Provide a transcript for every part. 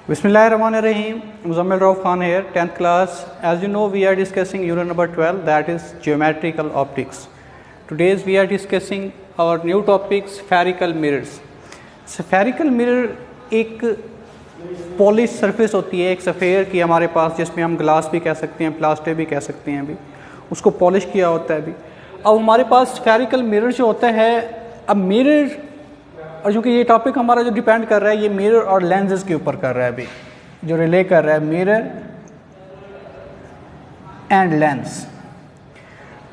Bismillahirrahmanirrahim. Muzammil Rauf Khan here, 10th class. As you know, we are discussing unit number 12, that is geometrical optics. Today we are discussing our new topic, spherical mirrors. Spherical mirror एक polish surface होती है, एक sphere की हमारे पास, जिसमें हम glass भी कह सकते हैं, प्लास्टिक भी कह सकते हैं, अभी उसको पॉलिश किया होता है अभी। अब हमारे पास स्फेरिकल मिरर जो होता है, अब मिरर, और चूँकि ये टॉपिक हमारा जो डिपेंड कर रहा है ये मिरर और लेंसेज के ऊपर कर रहा है, अभी जो रिले कर रहा है मिरर एंड लेंस।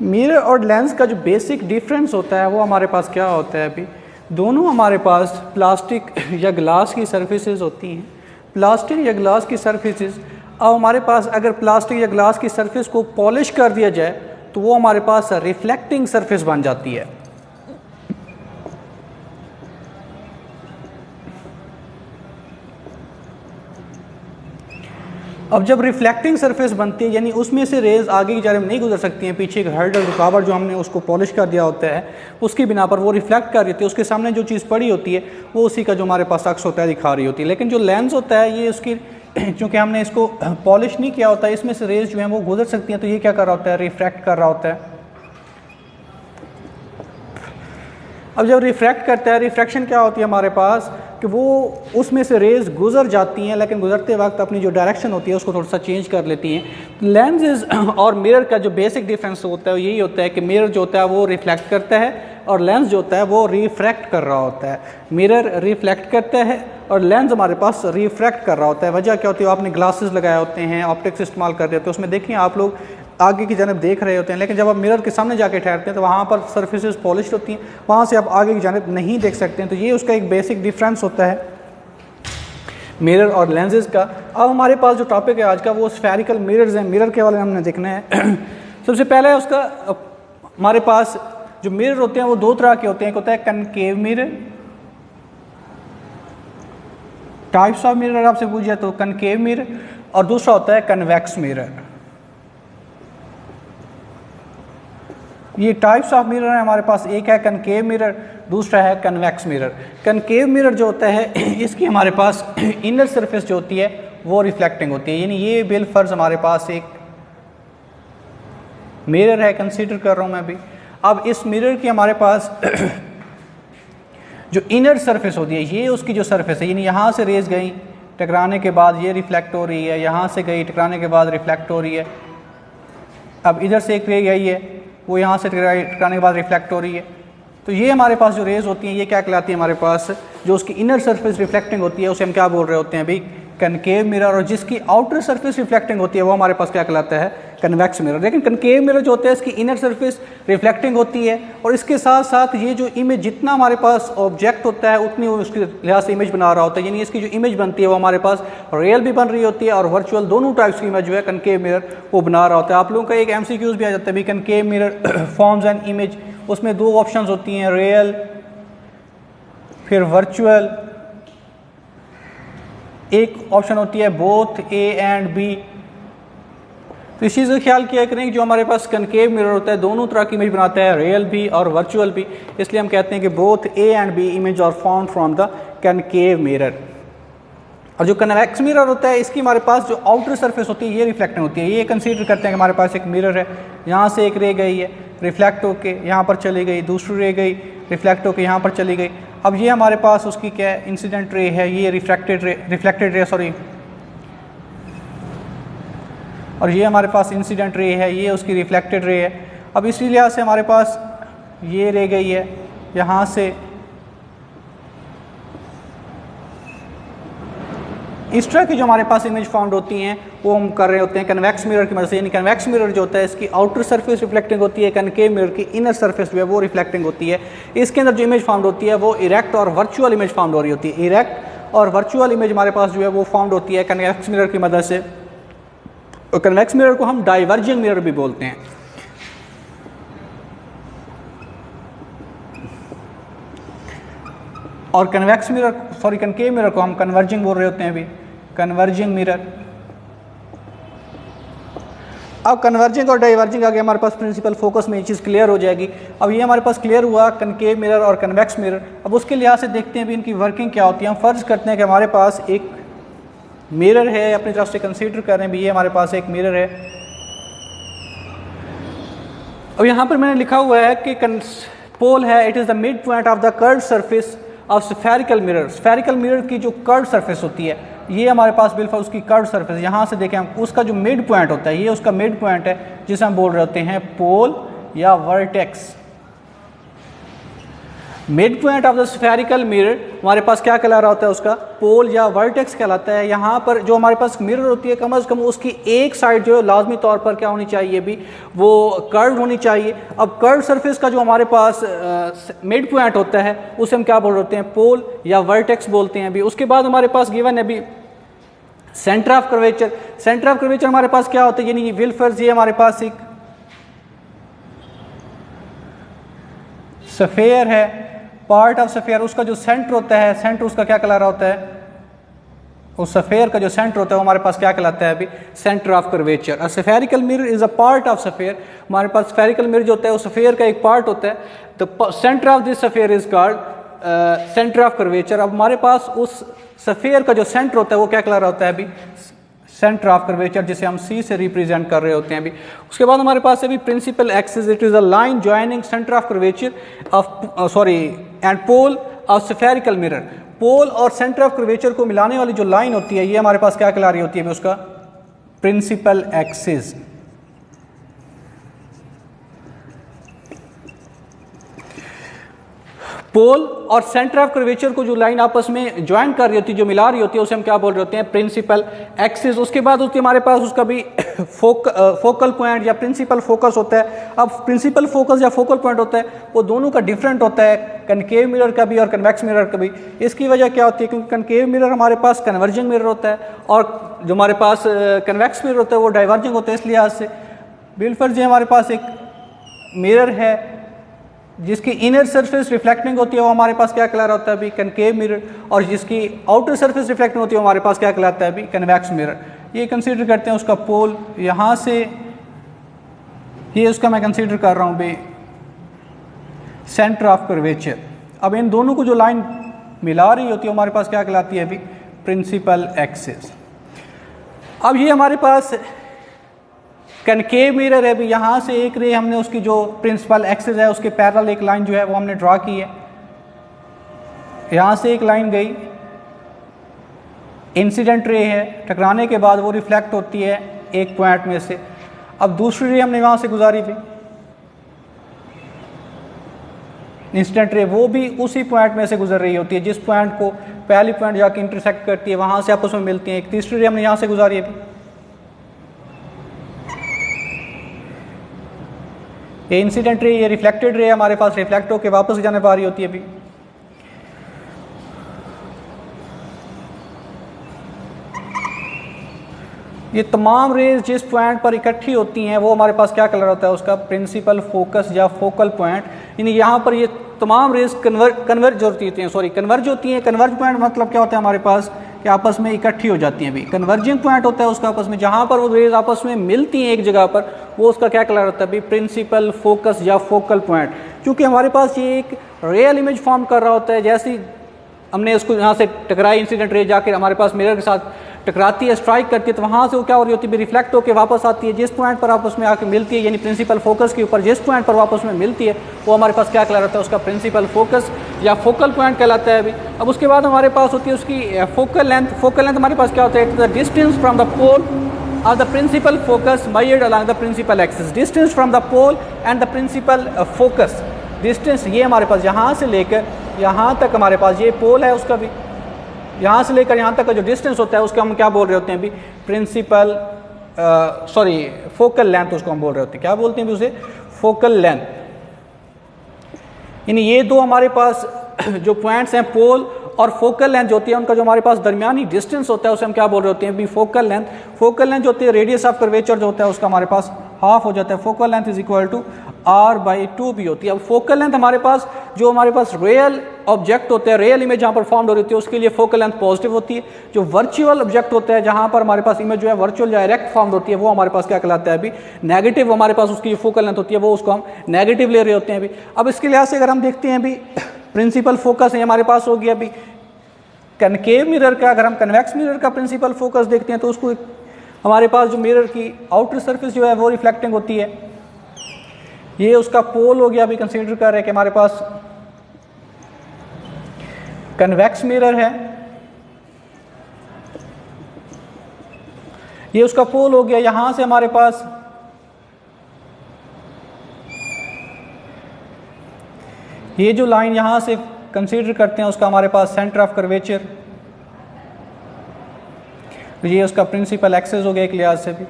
मिरर और लेंस का जो बेसिक डिफरेंस होता है वो हमारे पास क्या होता है, अभी दोनों हमारे पास प्लास्टिक या ग्लास की सरफेसेस होती हैं। प्लास्टिक या ग्लास की सरफेसेस, अब हमारे पास अगर प्लास्टिक या ग्लास की सरफेस को पॉलिश कर दिया जाए तो वो हमारे पास रिफ्लेक्टिंग सरफेस बन जाती है। अब जब रिफ्लेक्टिंग सरफेस बनती है, यानी उसमें से रेज आगे की जानब नहीं गुजर सकती हैं, पीछे एक हर्डल रुकावट जो हमने उसको पॉलिश कर दिया होता है उसकी बिना पर वो रिफ्लेक्ट कर रही होती है, उसके सामने जो चीज़ पड़ी होती है वो उसी का जो हमारे पास अक्स होता है दिखा रही होती है। लेकिन जो लेंस होता है ये उसकी चूँकि हमने इसको पॉलिश नहीं किया होता है, इसमें से रेज जो हैं वो गुजर सकती हैं, तो ये क्या कर रहा होता है, रिफ्रैक्ट कर रहा होता है। अब जब रिफ्रैक्ट करता है, रिफ्रैक्शन क्या होती है हमारे पास कि वो उसमें से रेज गुजर जाती हैं, लेकिन गुजरते वक्त अपनी जो डायरेक्शन होती है उसको थोड़ा सा चेंज कर लेती हैं। लेंसेज और मिरर का जो बेसिक डिफरेंस होता है यही होता है कि मिरर जो होता है वो रिफ्लेक्ट करता है और लेंस जो होता है वो रिफ्रैक्ट कर रहा होता है। मिरर रिफ्लेक्ट करता है और लेंस हमारे पास रिफ्रैक्ट कर रहा होता है। वजह क्या होती है, आपने ग्लासेस लगाए होते हैं, ऑप्टिक्स इस्तेमाल कर रहे होते हैं, उसमें देखिए आप लोग आगे की जानब देख रहे होते हैं, लेकिन जब आप मिरर के सामने जाके ठहरते हैं तो वहाँ पर सरफेसेस पॉलिश्ड होती हैं, वहाँ से आप आगे की जानब नहीं देख सकते हैं। तो ये उसका एक बेसिक डिफरेंस होता है मिरर और लेंसेज का। अब हमारे पास जो टॉपिक है आज का वो स्फेरिकल मिरर्स हैं। मिरर के वाले हमने देखना है। सबसे पहले उसका हमारे पास जो मिरर होते हैं वो दो तरह के होते हैं। एक होता है concave mirror, types of mirror आपसे पूछ जाए तो कनकेव मिरर, और दूसरा होता है कन्वेक्स मिरर। ये टाइप्स ऑफ मिरर है हमारे पास, एक है कनकेव मिरर, दूसरा है कन्वेक्स मिरर। कनकेव मिरर जो होता है इसकी हमारे पास इनर सरफेस जो होती है वो रिफ्लेक्टिंग होती है, यानी ये बिल फर्ज हमारे पास एक मिरर है, कंसीडर कर रहा हूँ मैं अभी। अब इस मिरर की हमारे पास जो इनर सरफेस होती है ये उसकी जो सरफेस है, यानी यहाँ से रेज गई टकराने के बाद ये रिफ्लेक्ट हो रही है, यहाँ से गई टकराने के बाद रिफ्लेक्ट हो रही है। अब इधर से एक रे गई है वो यहाँ से टकराने के बाद रिफ्लेक्ट हो रही है। तो ये हमारे पास जो रेज होती हैं ये क्या कहलाती है, हमारे पास जो उसकी इनर सरफेस रिफ्लेक्टिंग होती है उसे हम क्या बोल रहे होते हैं अभी, कनकेव मिरर। और जिसकी आउटर सरफेस रिफ्लेक्टिंग होती है वो हमारे पास क्या कहलाता है, कन्वेक्स मिरर। लेकिन कनकेव मिरर जो होता है इसकी इनर सरफेस रिफ्लेक्टिंग होती है और इसके साथ साथ ये जो इमेज, जितना हमारे पास ऑब्जेक्ट होता है उतनी उसके लिहाज से इमेज बना रहा होता है, यानी इसकी जो इमेज बनती है वो हमारे पास रियल भी बन रही होती है और वर्चुअल, दोनों टाइप्स की इमेज जो है कनकेव मिरर वो बना रहा होता है। आप लोगों का एक MCQs भी आ जाता है, concave mirror forms and image, उसमें दो ऑप्शंस होती हैं, रियल फिर वर्चुअल, एक ऑप्शन होती है बोथ A एंड B। तो इस चीज़ का ख्याल किया करें कि जो हमारे पास कनकेव मिरर होता है दोनों तरह की इमेज बनाता है, रियल भी और वर्चुअल भी, इसलिए हम कहते हैं कि both A and B image are found from the concave mirror. और जो कन्वेक्स मिरर होता है इसकी हमारे पास जो आउटर सरफेस होती है ये रिफ्लेक्टिंग होती है। ये कंसीडर करते हैं कि हमारे पास एक मिरर है, यहाँ से एक रे गई है, रिफ्लेक्ट होके यहाँ पर चली गई, दूसरी रे गई, रिफ्लेक्ट होके यहाँ पर चली गई। अब ये हमारे पास उसकी क्या है, इंसिडेंट रे है, ये रिफ्लेक्टेड रे सॉरी, और ये हमारे पास इंसिडेंट रे है, ये उसकी रिफ्लेक्टेड रे है। अब इसी लिहाज से हमारे पास ये रे गई है यहाँ से, इस तरह की जो हमारे पास इमेज फाउंड होती हैं वो हम कर रहे होते हैं कन्वेक्स मिरर की मदद से। यानी कन्वेक्स मिरर जो होता है इसकी आउटर सरफेस रिफ्लेक्टिंग होती है, कनकेव मिरर की इनर सरफेस जो है वो रिफ्लेक्टिंग होती है। इसके अंदर जो इमेज फाउंड होती है वो इरेक्ट और वर्चुअल इमेज फाउंड हो रही होती है। इरेक्ट और वर्चुअल इमेज हमारे पास जो है वो फाउंड होती है कन्वेक्स मिरर की मदद से। और कन्वेक्स मिरर को हम डाइवर्जिंग मिरर भी बोलते हैं। और convex mirror sorry concave mirror को हम कन्वर्जिंग बोल रहे होते हैं अभी, कन्वर्जिंग मिरर। अब कन्वर्जिंग और डाइवर्जिंग आगे हमारे पास प्रिंसिपल फोकस में ये चीज़ क्लियर हो जाएगी। अब ये हमारे पास क्लियर हुआ कनकेव मिरर और कन्वेक्स मिरर। अब उसके लिहाज से देखते हैं भी इनकी वर्किंग क्या होती है। हम फर्ज करते हैं कि हमारे पास एक मिरर है, अपनी तरफ से कंसीडर कर रहे हैं भी ये हमारे पास एक मिरर है। अब यहाँ पर मैंने लिखा हुआ है कि पोल है, it is the mid point of the curve surface of spherical mirror. Spherical mirror की जो कर्व सरफेस होती है, ये हमारे पास बिल्कुल उसकी कर्व सरफेस, यहाँ से देखें हम, उसका जो मिड पॉइंट होता है, ये उसका मिड पॉइंट है जिसे हम बोल रहे होते हैं पोल या vertex. Mid point of the spherical mirror हमारे पास क्या कहला रहा होता है, उसका पोल या वर्टेक्स कहलाता है। यहाँ पर जो हमारे पास मिरर होती है, कम से कम उसकी एक साइड जो है लाजमी तौर पर क्या होनी चाहिए भी, वो कर्व होनी चाहिए। अब कर्व सरफेस का जो हमारे पास मिड पॉइंट होता है उसे हम क्या बोल रहे होते हैं, पोल या वर्टेक्स बोलते हैं भी। उसके बाद हमारे पास गिवन है भी centre of curvature. Centre of curvature हमारे पास क्या होता है, यानी विल्फर्स, ये हमारे पास एक सफेयर है, पार्ट ऑफ सफेयर, उसका जो सेंटर होता है, सेंटर उसका क्या कहला रहा होता है, उस सफेयर का जो सेंटर होता है वो हमारे पास क्या कहलाता है अभी, centre of curvature. A spherical mirror is a part of sphere. हमारे पास स्फेरिकल मिरर जो होता है वो सफेयर का एक पार्ट होता है। The centre of this sphere is called centre of curvature. अब हमारे पास उस सफेयर का जो सेंटर होता है वो क्या कहला रहा होता है अभी, सेंटर ऑफ कर्वेचर, जिसे हम सी से रिप्रेजेंट कर रहे होते हैं अभी। उसके बाद हमारे पास अभी principal axis, it is a line joining centre of curvature of and pole of spherical mirror. Pole और सेंटर ऑफ कर्वेचर को मिलाने वाली जो लाइन होती है, ये हमारे पास क्या कहला रही होती है, उसका प्रिंसिपल एक्सिस। पोल और सेंटर ऑफ कर्वेचर को जो लाइन आपस में ज्वाइन कर रही होती है, जो मिला रही होती है, उसे हम क्या बोल रहे होते हैं, प्रिंसिपल एक्सिस। उसके बाद उसके हमारे पास उसका भी फोकल पॉइंट या प्रिंसिपल फोकस होता है। अब प्रिंसिपल फोकस या फोकल पॉइंट होता है वो दोनों का डिफरेंट होता है, कनकेव मिरर का भी और कन्वेक्स मिरर का भी। इसकी वजह क्या होती है, क्योंकि कनकेव मिरर हमारे पास कन्वर्जिंग मिरर होता है और जो हमारे पास कन्वेक्स मिरर होता है वो डाइवर्जिंग होता है। इस लिहाज से बिल्कुल जी हमारे पास एक मिरर है जिसकी इनर सरफेस रिफ्लेक्टिंग होती है, वो हमारे पास क्या कहला रहा होता है अभी, कनकेव मिरर, और जिसकी आउटर सरफेस रिफ्लेक्टिंग होती है वो हमारे पास क्या कहलाता है अभी, कन्वेक्स मिरर। ये कंसीडर करते हैं उसका पोल, यहाँ से ये उसका मैं कंसीडर कर रहा हूँ भाई सेंटर ऑफ कर्वेचर। अब इन दोनों को जो लाइन मिला रही होती है हमारे पास क्या कहलाती है अभी, प्रिंसिपल एक्सिस। अब ये हमारे पास कनकेव मिरर है भी, यहाँ से एक रे हमने उसकी जो प्रिंसिपल एक्सिस है उसके पैरेलल एक लाइन जो है वो हमने ड्रा की है। यहाँ से एक लाइन गई, इंसिडेंट रे है, टकराने के बाद वो रिफ्लेक्ट होती है एक पॉइंट में से। अब दूसरी रे हमने वहाँ से गुजारी थी, इंसिडेंट रे, वो भी उसी पॉइंट में से गुजर रही होती है जिस पॉइंट को पहली पॉइंट जाके इंटरसेक्ट करती है, वहाँ से आपस में मिलती हैं। एक तीसरी रे हमने यहाँ से गुजारी है। ये इंसिडेंट रे, ये रिफ्लेक्टेड रे हमारे पास रिफ्लेक्ट होकर वापस जाने पा रही होती है अभी। ये तमाम रेज जिस पॉइंट पर इकट्ठी होती हैं वो हमारे पास क्या कलर होता है उसका, प्रिंसिपल फोकस या फोकल पॉइंट। यानी यहाँ पर ये तमाम रेज कन्वर्ज होती हैं, कन्वर्ज होती हैं। कन्वर्ज पॉइंट मतलब क्या होता है हमारे पास कि आपस में इकट्ठी हो जाती हैं। अभी कन्वर्जिंग पॉइंट होता है उसका आपस में, जहाँ पर वो रेज आपस में मिलती हैं एक जगह पर, वो उसका क्या कलर होता है अभी, प्रिंसिपल फोकस या फोकल पॉइंट। क्योंकि हमारे पास ये एक रियल इमेज फॉर्म कर रहा होता है, जैसे हमने उसको यहाँ से टकराई इंसिडेंट रे जाकर हमारे पास मिरर के साथ टकराती है, स्ट्राइक करती है, तो वहाँ से वो क्या हो रही होती है, रिफ्लेक्ट होकर वापस आती है जिस पॉइंट पर आपस में आके मिलती है, यानी प्रिंसिपल फोकस के ऊपर जिस पॉइंट पर वापस में मिलती है वो हमारे पास क्या कहलाता है उसका प्रिंसिपल फोकस या फोकल पॉइंट कहलाता है अभी। अब उसके बाद हमारे पास होती है उसकी फोकल लेंथ। फोकल लेंथ हमारे पास क्या होता है, the distance from the pole और the principal focus measured along the principal axis। Distance from the pole and the principal focus, distance ये हमारे पास यहाँ से लेकर यहाँ तक, हमारे पास ये पोल है उसका भी, यहाँ से लेकर यहाँ तक का जो डिस्टेंस होता है उसको हम क्या बोल रहे होते हैं अभी, प्रिंसिपल फोकल लेंथ उसको हम बोल रहे होते हैं। क्या बोलते हैं अभी उसे, फोकल लेंथ। यानी ये दो हमारे पास जो पॉइंट्स हैं, पोल और फोकल लेंथ जो होती है, उनका जो हमारे पास दरमियानी डिस्टेंस होता है उसे हम क्या बोल रहे होते हैं अभी, फोकल लेंथ। फोकल लेंथ जो होती है रेडियस ऑफ कर्वेचर जो होता है उसका हमारे पास हाफ हो जाता है। Focal length is equal to r/2 भी होती है। अब फोकल लेंथ हमारे पास जो हमारे पास रियल ऑब्जेक्ट होते हैं, रियल इमेज जहाँ पर फॉर्म हो रही होती है उसके लिए फोकल लेंथ पॉजिटिव होती है। जो वर्चुअल ऑब्जेक्ट होता है जहाँ पर हमारे पास इमेज जो है वर्चुअल या डायरेक्ट फॉर्म होती है वो हमारे पास क्या कहलाता है अभी, नेगेटिव। हमारे पास उसकी जो फोकल लेंथ होती है वो उसको हम नेगेटिव ले रहे होते हैं अभी। अब इसके लिहाज से अगर हम देखते हैं अभी, प्रिंसिपल फोकस है हमारे पास हो गया अभी कनकेव मिरर का, अगर हम कन्वेक्स मिरर का प्रिंसिपल फोकस देखते हैं तो उसको हमारे पास जो मिरर की आउटर सरफेस जो है वो रिफ्लेक्टिंग होती है। ये उसका पोल हो गया। अभी कंसीडर कर रहे हैं कि हमारे पास कन्वेक्स मिरर है, ये उसका पोल हो गया। यहां से हमारे पास ये जो लाइन यहां से कंसीडर करते हैं उसका हमारे पास सेंटर ऑफ कर्वेचर, ये उसका प्रिंसिपल एक्सेस हो गया एक लिहाज से भी।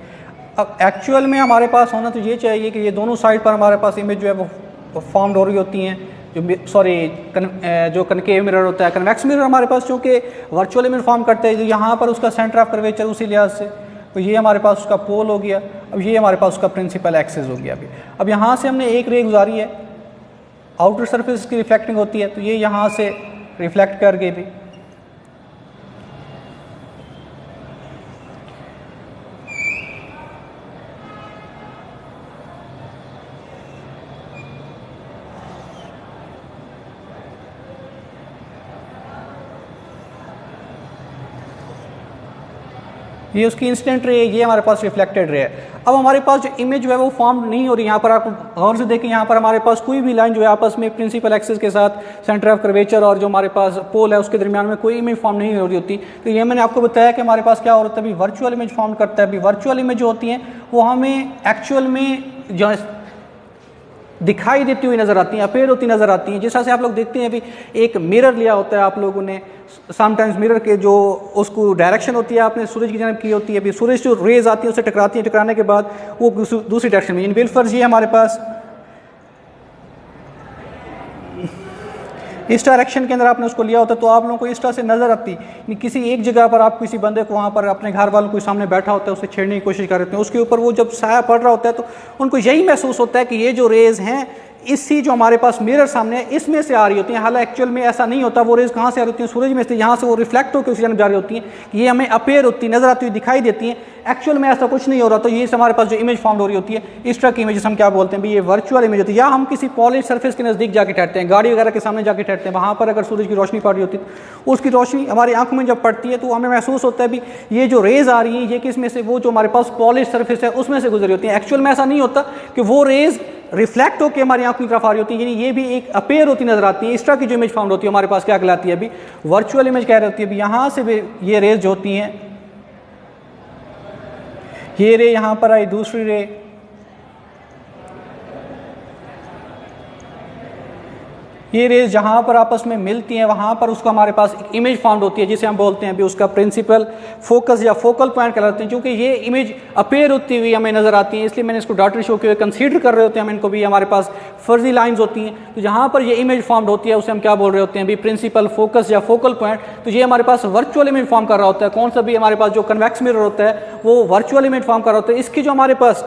अब एक्चुअल में हमारे पास होना तो ये चाहिए कि ये दोनों साइड पर हमारे पास इमेज जो है वो फॉर्म्ड हो रही होती हैं, जो कनकेव मिरर होता है। कन्वेक्स मिरर हमारे पास चूँकि वर्चुअल इमेज फॉर्म करते हैं, यहाँ पर उसका सेंटर ऑफ कर्वेचर उसी लिहाज से, तो ये हमारे पास उसका पोल हो गया। अब ये हमारे पास उसका प्रिंसिपल एक्सेस हो गया। अभी अब यहाँ से हमने एक रे गुजारी है, आउटर सरफेस की रिफ्लेक्टिंग होती है, तो ये यहाँ से रिफ्लेक्ट कर गई भी। ये उसकी इंसिडेंट रे है, ये हमारे पास रिफ्लेक्टेड रे है। अब हमारे पास जो इमेज जो है वो फॉर्म नहीं हो रही। यहाँ पर आप गौर से देखें, यहाँ पर हमारे पास कोई भी लाइन जो है आपस में प्रिंसिपल एक्सिस के साथ सेंटर ऑफ कर्वेचर और जो हमारे पास पोल है उसके दरमियान में कोई इमेज फॉर्म नहीं हो रही होती। तो ये मैंने आपको बताया कि हमारे पास क्या हो रहा है, अभी वर्चुअल इमेज फॉर्म करता है। अभी वर्चुअल इमेज जो होती हैं वो हमें एक्चुअल में जो दिखाई देती हुई नज़र आती हैं, अपेयर होती नज़र आती हैं। जिस तरह से आप लोग देखते हैं अभी एक मिरर लिया होता है आप लोगों ने, समटाइम्स मिरर के जो उसको डायरेक्शन होती है आपने सूरज की जानब की होती है। अभी सूरज जो रेज आती है उससे टकराती हैं, टकराने के बाद वो दूसरी डायरेक्शन में, बिलफर्ज ये हमारे पास इस डायरेक्शन के अंदर आपने उसको लिया होता है, तो आप लोगों को इस तरह से नज़र आती। किसी एक जगह पर आप किसी बंदे को वहाँ पर अपने घर वालों के सामने बैठा होता है, उसे छेड़ने की कोशिश कर रहे हैं, उसके ऊपर वो जब साया पड़ रहा होता है तो उनको यही महसूस होता है कि ये जो रेज़ हैं इसी जो हमारे पास मिरर सामने है इसमें से आ रही होती हैं। हालांकि एक्चुअल में ऐसा नहीं होता। वो रेज कहाँ से आ रही होती हैं? सूरज में से। यहाँ से वो रिफ्लेक्ट होकर उसी जानब जा रही होती हैं, ये हमें अपेयर होती नजर आती हुई दिखाई देती हैं। एक्चुअल में ऐसा कुछ नहीं हो रहा। तो ये हमारे पास जो इमेज फॉर्म हो रही होती है, इस तरह की इमेज हम क्या बोलते हैं भाई, ये वर्चुअल इमेज होती है। या हम किसी पॉलिश सरफेस के नज़दीक जाके ठहरते हैं, गाड़ी वगैरह के सामने जाके ठहरते हैं, वहाँ पर अगर सूरज की रोशनी पड़ रही होती है, उसकी रोशनी हमारी आंखों में जब पड़ती है तो हमें महसूस होता है भी ये जो रेज आ रही हैं ये किस में से, वो जो हमारे पास पॉलिश सरफेस है उसमें से गुजरी होती है। एक्चुअल में ऐसा नहीं होता कि वो रेज रिफ्लेक्ट होकर हमारी आंखों की तरफ आ रही होती है, यानी ये भी एक अपेयर होती नजर आती है। इस तरह की जो इमेज फाउंड होती है हमारे पास क्या कहलाती है? अभी वर्चुअल इमेज कह रही होती है। अभी यहाँ से भी ये रेज जो होती हैं, ये रे यहाँ पर आई, दूसरी रे, ये रेज जहाँ पर आपस में मिलती हैं वहाँ पर उसको हमारे पास एक इमेज फाउंड होती है जिसे हम बोलते हैं अभी उसका प्रिंसिपल फोकस या फोकल पॉइंट कहलाते हैं। क्योंकि ये इमेज अपेयर होती हुई हमें नजर आती है, इसलिए मैंने इसको डॉटर शो के हुए कंसीडर कर रहे होते हैं हम इनको भी। हमारे पास फर्जी लाइंस होती हैं, तो जहाँ पर ये इमेज फॉर्म्ड होती है उसे हम क्या बोल रहे होते हैं अभी, प्रिंसिपल फोकस या फोकल पॉइंट। तो ये हमारे पास वर्चुअल इमेज फॉर्म कर रहा होता है। कौन सा भी हमारे पास जो कन्वेक्स मिरर होता है वो वर्चुअल इमेज फॉर्म कर रहा होता है। इसकी जो हमारे पास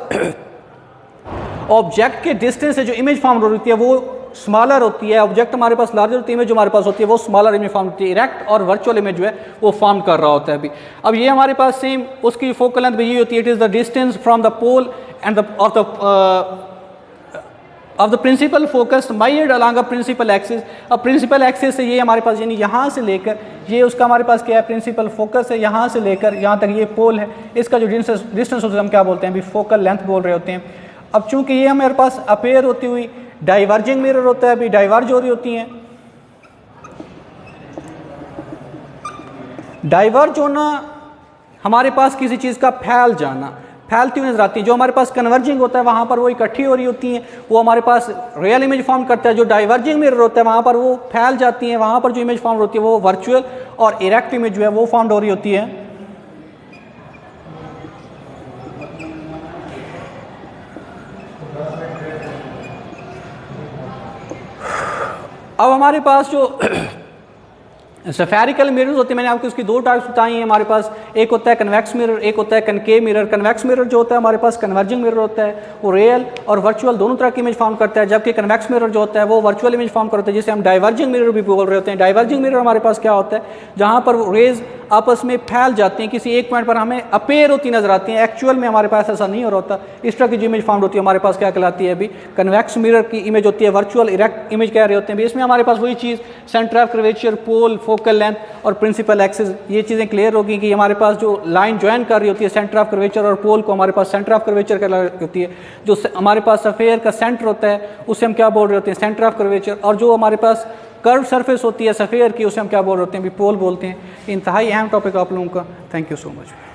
ऑब्जेक्ट के डिस्टेंस से जो इमेज फॉर्म हो रही है वो स्मॉलर होती है। ऑब्जेक्ट हमारे पास लार्जर होती है, इमेज जो हमारे पास होती है वो स्मॉलर इमेज फॉर्म होती है। इरेक्ट और वर्चुअल इमेज जो है वो फॉर्म कर रहा होता है अभी। अब ये हमारे पास सेम उसकी फोकल लेंथ भी ये होती है, it is the distance from the pole and of the principal focus made along a principal axis. अब प्रिंसिपल एक्सिस से ये हमारे पास यानी यहाँ से लेकर ये उसका हमारे पास क्या है, प्रिंसिपल फोकस है, यहाँ से लेकर यहाँ तक ये पोल है। इसका जो डिस्टेंस होता है हम क्या बोलते हैं अभी, फोकल लेंथ बोल रहे होते हैं। अब चूंकि ये हमारे पास अपेयर होती हुई डाइवर्जिंग मिरर होता है, अभी डाइवर्ज हो रही होती हैं। डाइवर्ज होना हमारे पास किसी चीज़ का फैल जाना, फैलती हुई नजर आती है। जो हमारे पास कन्वर्जिंग होता है वहाँ पर वो इकट्ठी हो रही होती हैं, वो हमारे पास रियल इमेज फॉर्म करता है। जो डाइवर्जिंग मिरर होता है वहाँ पर वो फैल जाती हैं, वहाँ पर जो इमेज फॉर्म होती है वो वर्चुअल और इरेक्ट इमेज जो है वो फॉर्म हो रही होती है। अब हमारे पास जो सफेरिकल मिरर्स होते हैं, मैंने आपको इसकी दो टाइप्स बताई हैं हमारे पास। एक होता है कन्वेक्स मिरर, एक होता है कनकेव मिरर। कन्वेक्स मिरर जो होता है हमारे पास कन्वर्जिंग मिरर होता है, वो रियल और वर्चुअल दोनों तरह की इमेज फॉर्म करता है। जबकि कन्वेक्स मिरर जो होता है वो वर्चुअल इमेज फॉर्म करता है, जिसे हम डाइवर्जिंग मिरर भी बोल रहे होते हैं। डाइवर्जिंग मिरर हमारे पास क्या होता है, जहाँ पर रेज आपस में फैल जाती हैं, किसी एक पॉइंट पर हमें अपेयर होती नजर आती हैं, एक्चुअल में हमारे पास ऐसा नहीं हो रहा होता। इस तरह की जो इमेज फाउंड होती है हमारे पास क्या कहलाती है? अभी कन्वेक्स मिरर की इमेज होती है, वर्चुअल इरेक्ट इमेज कह रहे होते हैं भी। इसमें हमारे पास वही चीज़ centre of curvature, pole, focal length और प्रिंसिपल एक्सिस, ये चीज़ें क्लियर होगी कि हमारे पास जो लाइन ज्वाइन कर रही होती है सेंटर ऑफ कर्वेचर और पोल को, हमारे पास सेंटर ऑफ कर्वेचर कहला रही होती है। जो हमारे पास सफ़ेयर का सेंटर होता है उसे हम क्या बोल रहे होते हैं? Centre of curvature. और जो हमारे पास कर्व सरफेस होती है सफ़ेयर की, उसे हम क्या बोल रहे होते हैं? भी पोल बोलते हैं। इंतहाई अहम टॉपिक आप लोगों का। Thank you so much.